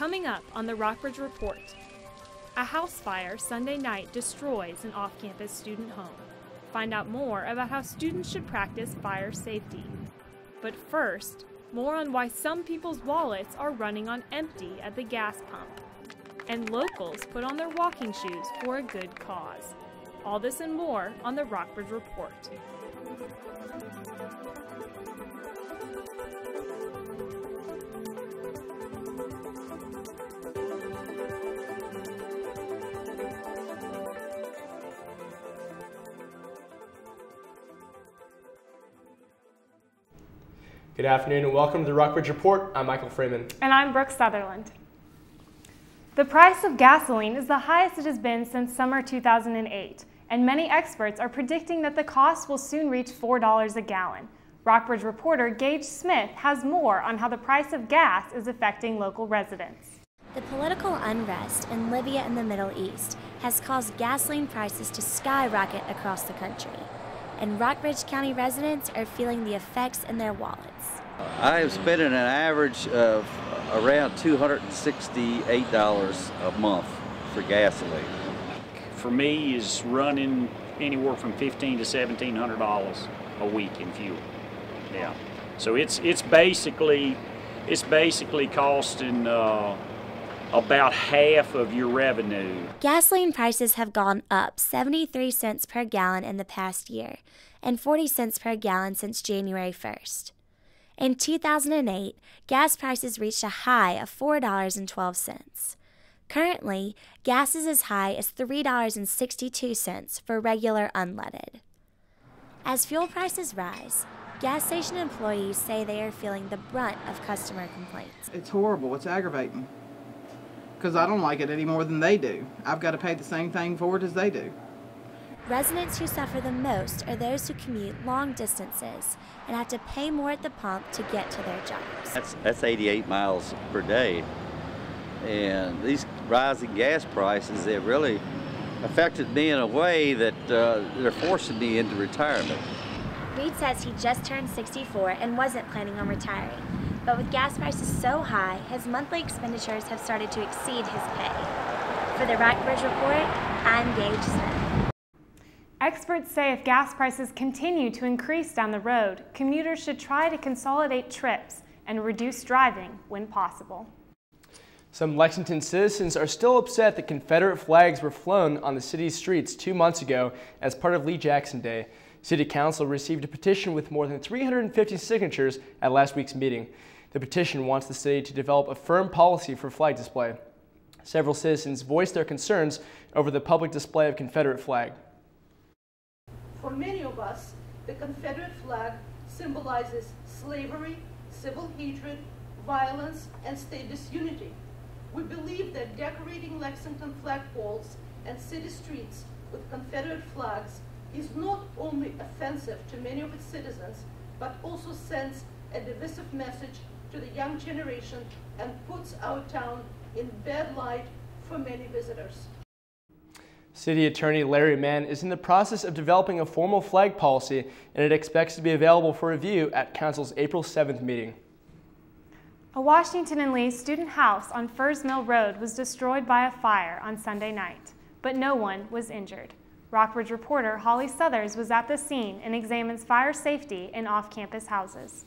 Coming up on the Rockbridge Report, a house fire Sunday night destroys an off-campus student home. Find out more about how students should practice fire safety. But first, more on why some people's wallets are running on empty at the gas pump. And locals put on their walking shoes for a good cause. All this and more on the Rockbridge Report. Good afternoon and welcome to the Rockbridge Report. I'm Michael Freeman. And I'm Brooke Sutherland. The price of gasoline is the highest it has been since summer 2008, and many experts are predicting that the cost will soon reach $4 a gallon. Rockbridge reporter Gage Smith has more on how the price of gas is affecting local residents. The political unrest in Libya and the Middle East has caused gasoline prices to skyrocket across the country, and Rockbridge County residents are feeling the effects in their wallets. I am spending an average of around $268 a month for gasoline. For me, is running anywhere from $1,500 to $1,700 a week in fuel. Yeah, so it's basically costing about half of your revenue. Gasoline prices have gone up 73 cents per gallon in the past year, and 40 cents per gallon since January 1st. In 2008, gas prices reached a high of $4.12. Currently, gas is as high as $3.62 for regular unleaded. As fuel prices rise, gas station employees say they are feeling the brunt of customer complaints. It's horrible. It's aggravating. Because I don't like it any more than they do. I've got to pay the same thing for it as they do. Residents who suffer the most are those who commute long distances and have to pay more at the pump to get to their jobs. That's 88 miles per day. And these rising gas prices, they really affected me in a way that they're forcing me into retirement. Reed says he just turned 64 and wasn't planning on retiring. But with gas prices so high, his monthly expenditures have started to exceed his pay. For the Rockbridge Report, I'm Gage Smith. Experts say if gas prices continue to increase down the road, commuters should try to consolidate trips and reduce driving when possible. Some Lexington citizens are still upset that Confederate flags were flown on the city's streets 2 months ago as part of Lee Jackson Day. City Council received a petition with more than 350 signatures at last week's meeting. The petition wants the city to develop a firm policy for flag display. Several citizens voiced their concerns over the public display of Confederate flag. For many of us, the Confederate flag symbolizes slavery, civil hatred, violence, and state disunity. We believe that decorating Lexington flagpoles and city streets with Confederate flags is not only offensive to many of its citizens, but also sends a divisive message to the young generation and puts our town in bad light for many visitors. City Attorney Larry Mann is in the process of developing a formal flag policy, and it expects to be available for review at Council's April 7th meeting. A Washington and Lee student house on Furs Mill Road was destroyed by a fire on Sunday night, but no one was injured. Rockbridge reporter Holly Suthers was at the scene and examines fire safety in off-campus houses.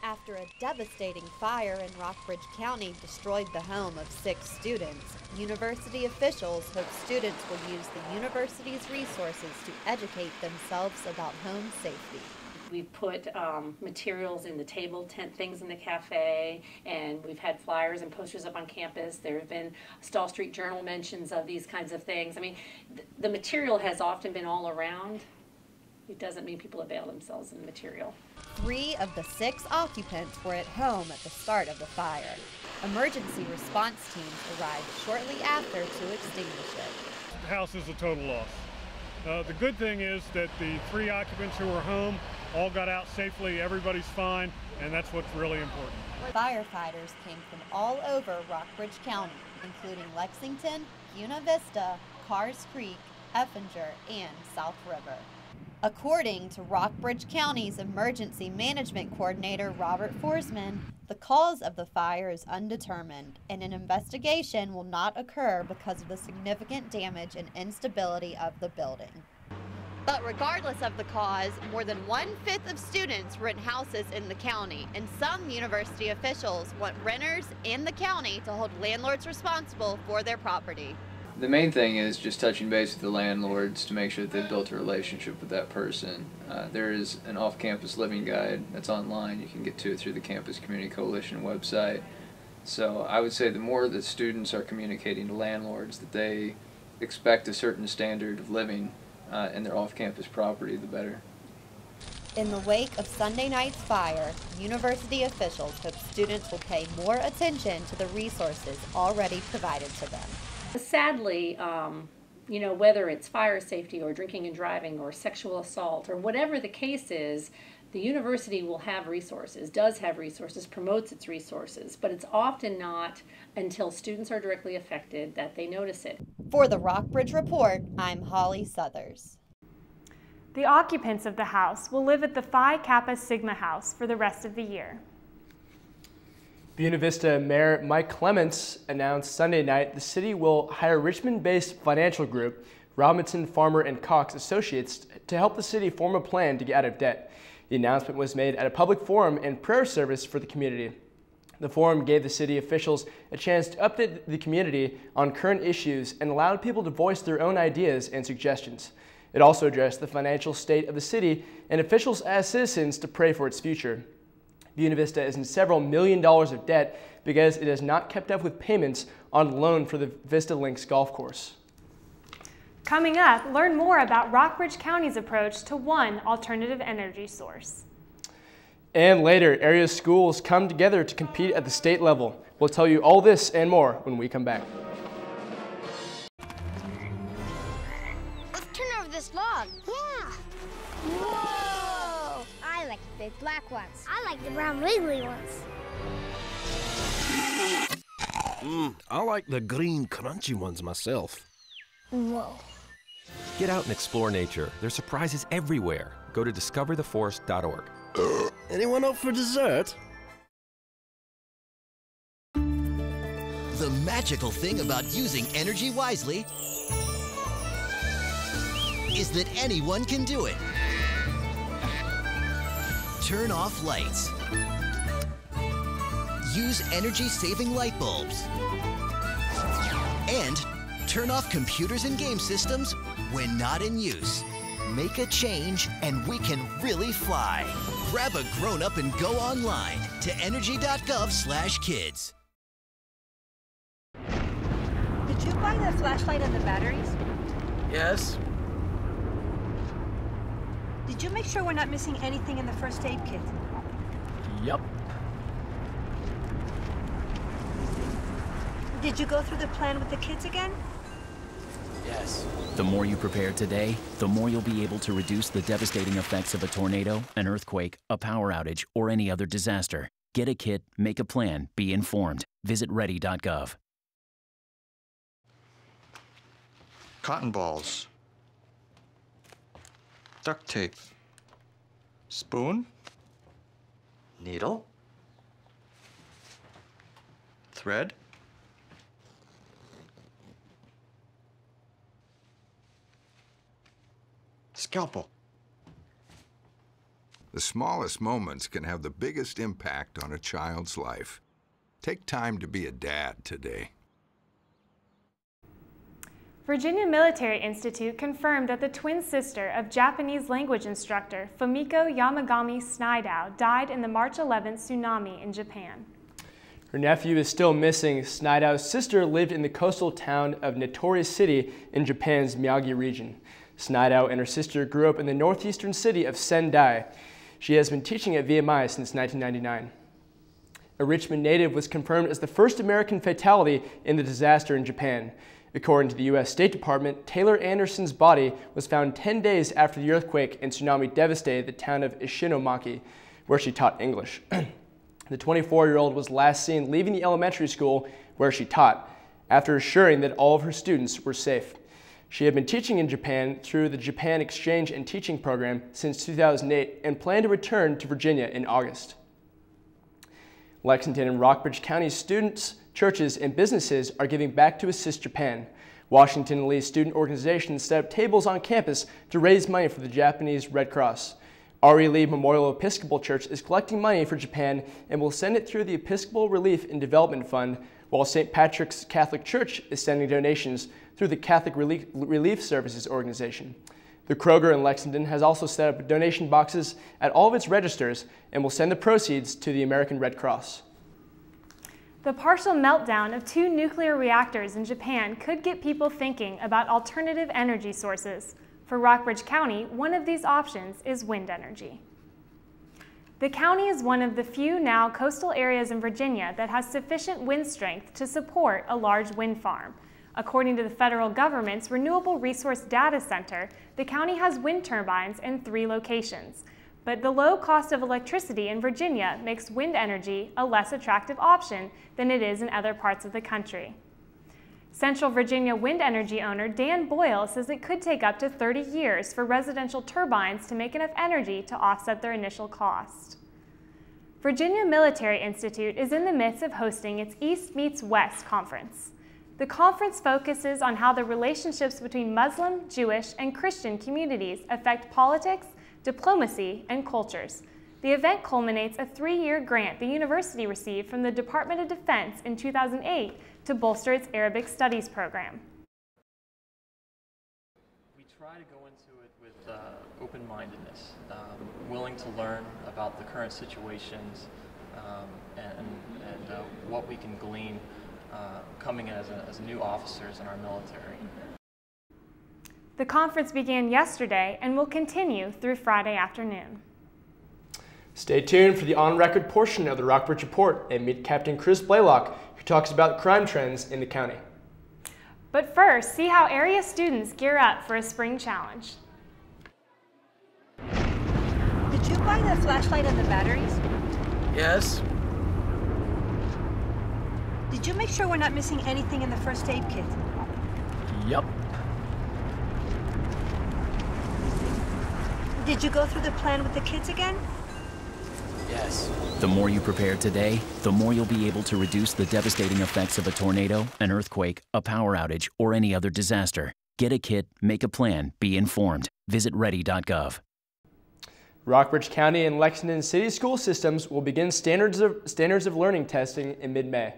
After a devastating fire in Rockbridge County destroyed the home of 6 students, university officials hope students will use the university's resources to educate themselves about home safety. We've put materials in the table, tent things in the cafe, and we've had flyers and posters up on campus. There have been Stall Street Journal mentions of these kinds of things. I mean, the material has often been all around. It doesn't mean people avail themselves of the material. 3 of the 6 occupants were at home at the start of the fire. Emergency response teams arrived shortly after to extinguish it. The house is a total loss. The good thing is that the 3 occupants who were home all got out safely, everybody's fine, and that's what's really important. Firefighters came from all over Rockbridge County, including Lexington, Buena Vista, Carrs Creek, Effinger, and South River. According to Rockbridge County's Emergency Management Coordinator Robert Forsman, the cause of the fire is undetermined, and an investigation will not occur because of the significant damage and instability of the building. But regardless of the cause, more than 1/5 of students rent houses in the county, and some university officials want renters in the county to hold landlords responsible for their property. The main thing is just touching base with the landlords to make sure that they've built a relationship with that person. There is an off-campus living guide that's online. You can get to it through the Campus Community Coalition website. So I would say the more that students are communicating to landlords that they expect a certain standard of living in their off-campus property, the better. In the wake of Sunday night's fire, university officials hope students will pay more attention to the resources already provided to them. Sadly, you know, whether it's fire safety or drinking and driving or sexual assault or whatever the case is, the university will have resources, does have resources, promotes its resources, but it's often not until students are directly affected that they notice it. For the Rockbridge Report, I'm Holly Suthers. The occupants of the house will live at the Phi Kappa Sigma house for the rest of the year. Buena Vista Mayor Mike Clements announced Sunday night the city will hire Richmond-based financial group Robinson, Farmer, and Cox Associates to help the city form a plan to get out of debt. The announcement was made at a public forum and prayer service for the community. The forum gave the city officials a chance to update the community on current issues and allowed people to voice their own ideas and suggestions. It also addressed the financial state of the city and officials asked citizens to pray for its future. Buena Vista is in several $1 million of debt because it has not kept up with payments on the loan for the Vista Links golf course. Coming up, learn more about Rockbridge County's approach to one alternative energy source. And later, area schools come together to compete at the state level. We'll tell you all this and more when we come back. Let's turn over this log. Yeah. Whoa! I like the big black ones. I like the brown wiggly ones. I like the green crunchy ones myself. Whoa. Get out and explore nature. There's surprises everywhere. Go to discovertheforest.org. Anyone up for dessert? The magical thing about using energy wisely is that anyone can do it. Turn off lights. Use energy-saving light bulbs. And turn off computers and game systems when not in use. Make a change and we can really fly. Grab a grown-up and go online to energy.gov/kids. Did you buy the flashlight and the batteries? Yes. Did you make sure we're not missing anything in the first aid kit? Yep. Did you go through the plan with the kids again? Yes. The more you prepare today, the more you'll be able to reduce the devastating effects of a tornado, an earthquake, a power outage, or any other disaster. Get a kit, make a plan, be informed. Visit ready.gov. Cotton balls. Duct tape. Spoon. Needle. Thread. Scalpel. The smallest moments can have the biggest impact on a child's life. Take time to be a dad today. Virginia Military Institute confirmed that the twin sister of Japanese language instructor Fumiko Yamagami Snydao died in the March 11th tsunami in Japan. Her nephew is still missing. Snydao's sister lived in the coastal town of Notori City in Japan's Miyagi region. Snydao and her sister grew up in the northeastern city of Sendai. She has been teaching at VMI since 1999. A Richmond native was confirmed as the first American fatality in the disaster in Japan. According to the U.S. State Department, Taylor Anderson's body was found 10 days after the earthquake and tsunami devastated the town of Ishinomaki, where she taught English. The 24-year-old was last seen leaving the elementary school where she taught, after assuring that all of her students were safe. She had been teaching in Japan through the Japan Exchange and Teaching Program since 2008 and planned to return to Virginia in August. Lexington and Rockbridge County students, churches, and businesses are giving back to assist Japan. Washington and Lee's student organizations set up tables on campus to raise money for the Japanese Red Cross. R.E. Lee Memorial Episcopal Church is collecting money for Japan and will send it through the Episcopal Relief and Development Fund, while St. Patrick's Catholic Church is sending donations through the Catholic Relief Services Organization. The Kroger in Lexington has also set up donation boxes at all of its registers and will send the proceeds to the American Red Cross. The partial meltdown of 2 nuclear reactors in Japan could get people thinking about alternative energy sources. For Rockbridge County, one of these options is wind energy. The county is one of the few now coastal areas in Virginia that has sufficient wind strength to support a large wind farm. According to the federal government's Renewable Resource Data Center, the county has wind turbines in 3 locations. But the low cost of electricity in Virginia makes wind energy a less attractive option than it is in other parts of the country. Central Virginia wind energy owner Dan Boyle says it could take up to 30 years for residential turbines to make enough energy to offset their initial cost. Virginia Military Institute is in the midst of hosting its East Meets West conference. The conference focuses on how the relationships between Muslim, Jewish, and Christian communities affect politics, diplomacy, and cultures. The event culminates a 3-year grant the university received from the Department of Defense in 2008 to bolster its Arabic Studies program. We try to go into it with open-mindedness, willing to learn about the current situations and what we can glean coming in as new officers in our military. The conference began yesterday and will continue through Friday afternoon. Stay tuned for the on-record portion of the Rockbridge Report and meet Captain Chris Blaylock, who talks about crime trends in the county. But first, see how area students gear up for a spring challenge. Did you buy the flashlight and the batteries? Yes. Did you make sure we're not missing anything in the first aid kit? Yup. Did you go through the plan with the kids again? Yes. The more you prepare today, the more you'll be able to reduce the devastating effects of a tornado, an earthquake, a power outage, or any other disaster. Get a kit, make a plan, be informed. Visit ready.gov. Rockbridge County and Lexington City school systems will begin standards of learning testing in mid-May.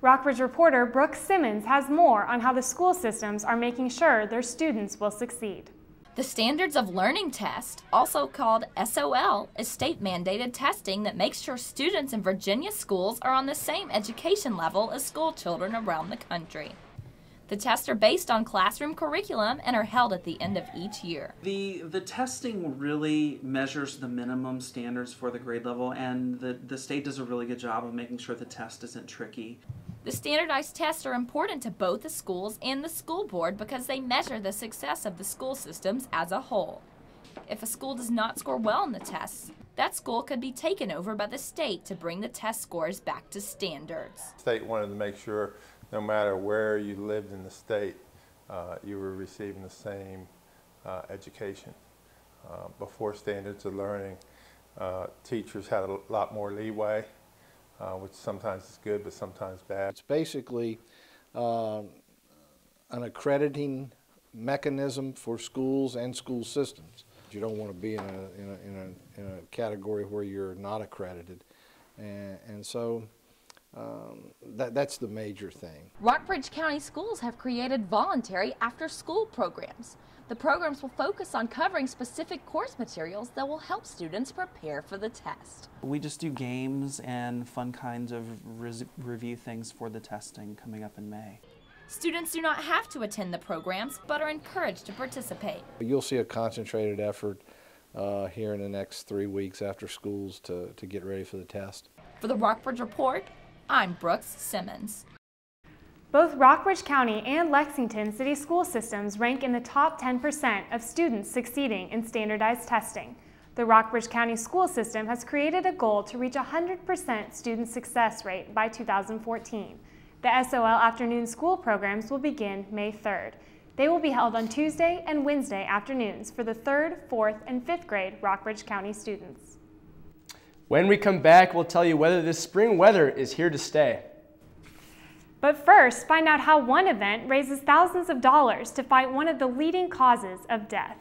Rockbridge reporter Brooke Simmons has more on how the school systems are making sure their students will succeed. The Standards of Learning Test, also called SOL, is state-mandated testing that makes sure students in Virginia schools are on the same education level as school children around the country. The tests are based on classroom curriculum and are held at the end of each year. The testing really measures the minimum standards for the grade level, and the state does a really good job of making sure the test isn't tricky. The standardized tests are important to both the schools and the school board because they measure the success of the school systems as a whole. If a school does not score well in the tests, that school could be taken over by the state to bring the test scores back to standards. The state wanted to make sure no matter where you lived in the state, you were receiving the same education. Before standards of learning, teachers had a lot more leeway, which sometimes is good but sometimes bad. It's basically an accrediting mechanism for schools and school systems. You don't want to be in a category where you're not accredited, and so that's the major thing. Rockbridge County schools have created voluntary after-school programs. The programs will focus on covering specific course materials that will help students prepare for the test. We just do games and fun kinds of review things for the testing coming up in May. Students do not have to attend the programs, but are encouraged to participate. You'll see a concentrated effort here in the next 3 weeks after schools to get ready for the test. For the Rockbridge Report, I'm Brooke Simmons. Both Rockbridge County and Lexington City school systems rank in the top 10% of students succeeding in standardized testing. The Rockbridge County school system has created a goal to reach 100% student success rate by 2014. The SOL afternoon school programs will begin May 3rd. They will be held on Tuesday and Wednesday afternoons for the 3rd, 4th, and 5th grade Rockbridge County students. When we come back, we'll tell you whether this spring weather is here to stay. But first, find out how one event raises thousands of dollars to fight one of the leading causes of death.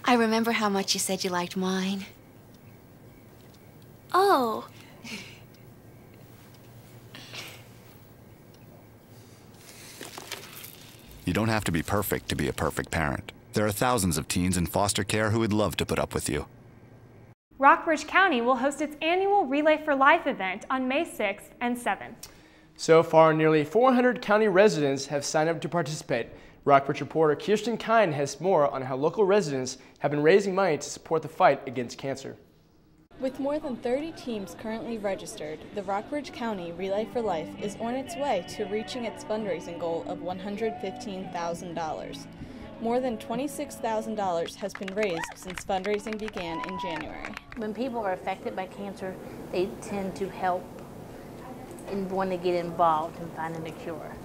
I remember how much you said you liked wine. Oh. You don't have to be perfect to be a perfect parent. There are thousands of teens in foster care who would love to put up with you. Rockbridge County will host its annual Relay for Life event on May 6th and 7th. So far, nearly 400 county residents have signed up to participate. Rockbridge reporter Kirsten Kine has more on how local residents have been raising money to support the fight against cancer. With more than 30 teams currently registered, the Rockbridge County Relay for Life is on its way to reaching its fundraising goal of $115,000. More than $26,000 has been raised since fundraising began in January. When people are affected by cancer, they tend to help and want to get involved in finding a cure.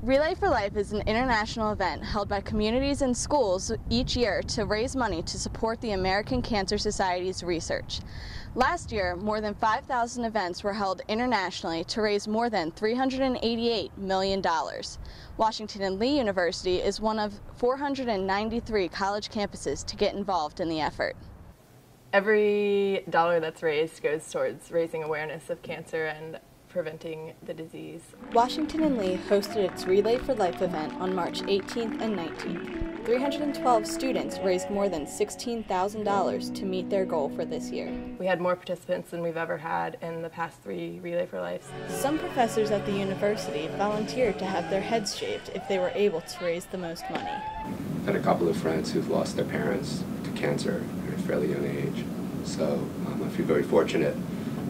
Relay for Life is an international event held by communities and schools each year to raise money to support the American Cancer Society's research. Last year, more than 5,000 events were held internationally to raise more than $388 million. Washington and Lee University is one of 493 college campuses to get involved in the effort. Every dollar that's raised goes towards raising awareness of cancer and preventing the disease. Washington and Lee hosted its Relay for Life event on March 18th and 19th. 312 students raised more than $16,000 to meet their goal for this year. We had more participants than we've ever had in the past 3 Relay for Lives. Some professors at the university volunteered to have their heads shaved if they were able to raise the most money. I've had a couple of friends who've lost their parents to cancer at a fairly young age, so I feel very fortunate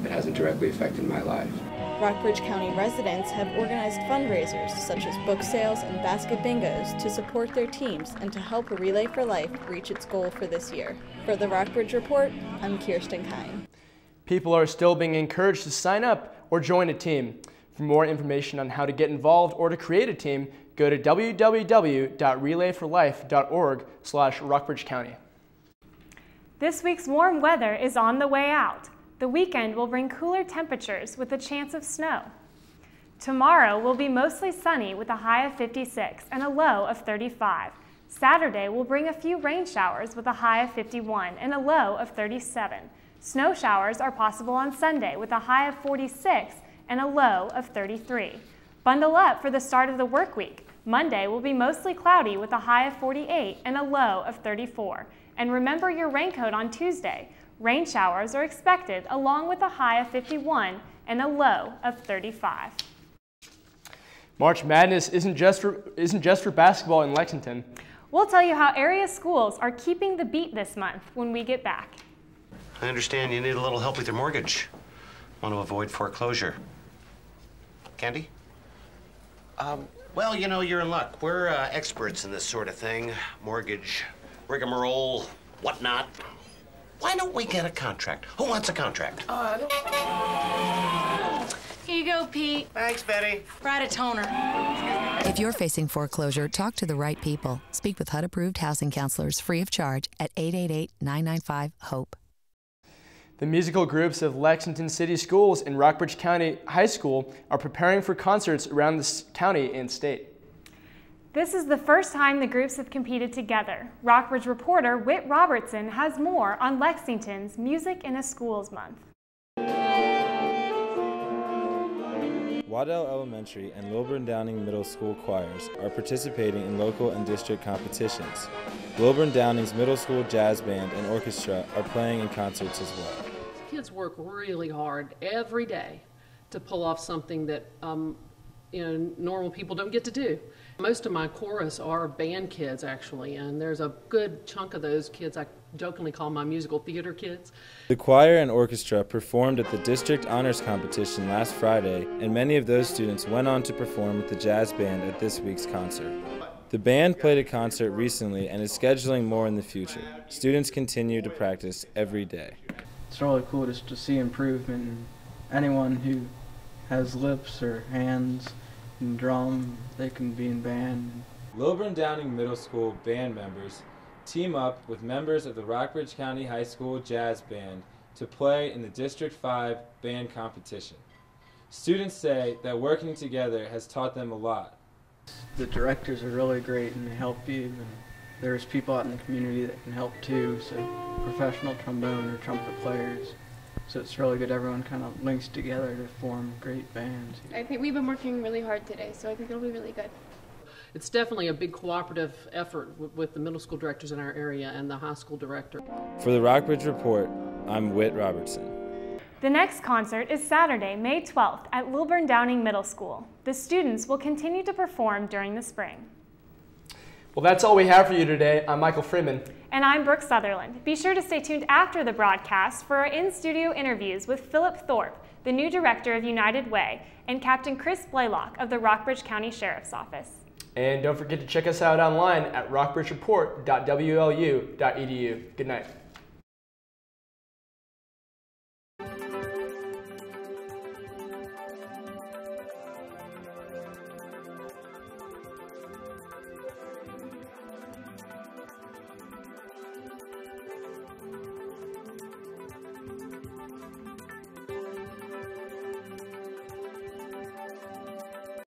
it hasn't directly affected my life. Rockbridge County residents have organized fundraisers such as book sales and basket bingos to support their teams and to help Relay for Life reach its goal for this year. For the Rockbridge Report, I'm Kirsten Kine. People are still being encouraged to sign up or join a team. For more information on how to get involved or to create a team, go to www.relayforlife.org/Rockbridge County. This week's warm weather is on the way out. The weekend will bring cooler temperatures with a chance of snow. Tomorrow will be mostly sunny with a high of 56 and a low of 35. Saturday will bring a few rain showers with a high of 51 and a low of 37. Snow showers are possible on Sunday with a high of 46 and a low of 33. Bundle up for the start of the work week. Monday will be mostly cloudy with a high of 48 and a low of 34. And remember your raincoat on Tuesday. Rain showers are expected along with a high of 51 and a low of 35. March Madness isn't just for basketball in Lexington. We'll tell you how area schools are keeping the beat this month when we get back. I understand you need a little help with your mortgage. Want to avoid foreclosure. Candy? Well, you know, you're in luck. We're experts in this sort of thing. Mortgage, rigmarole, whatnot. Why don't we get a contract? Who wants a contract? Here you go, Pete. Thanks, Betty. Right a toner. If you're facing foreclosure, talk to the right people. Speak with HUD-approved housing counselors free of charge at 888-995-HOPE. The musical groups of Lexington City Schools and Rockbridge County High School are preparing for concerts around the county and state. This is the first time the groups have competed together. Rockbridge reporter Whit Robertson has more on Lexington's Music in a Schools Month. Waddell Elementary and Lilburn Downing Middle School choirs are participating in local and district competitions. Lilburn Downing's middle school jazz band and orchestra are playing in concerts as well. Kids work really hard every day to pull off something that normal people don't get to do. Most of my chorus are band kids, actually, and there's a good chunk of those kids I jokingly call my musical theater kids. The choir and orchestra performed at the District Honors Competition last Friday, and many of those students went on to perform with the jazz band at this week's concert. The band played a concert recently and is scheduling more in the future. Students continue to practice every day. It's really cool just to see improvement in anyone who has lips or hands and drum, they can be in band. Lilburn Downing Middle School band members team up with members of the Rockbridge County High School Jazz Band to play in the District 5 band competition. Students say that working together has taught them a lot. The directors are really great and they help you, and there's people out in the community that can help too, so professional trombone or trumpet players. So it's really good everyone kind of links together to form great bands. I think we've been working really hard today, so I think it'll be really good. It's definitely a big cooperative effort with the middle school directors in our area and the high school director. For the Rockbridge Report, I'm Whit Robertson. The next concert is Saturday, May 12th at Lilburn Downing Middle School. The students will continue to perform during the spring. Well, that's all we have for you today. I'm Michael Freeman. And I'm Brooke Sutherland. Be sure to stay tuned after the broadcast for our in-studio interviews with Philip Thorpe, the new director of United Way, and Captain Chris Blaylock of the Rockbridge County Sheriff's Office. And don't forget to check us out online at rockbridgereport.wlu.edu. Good night.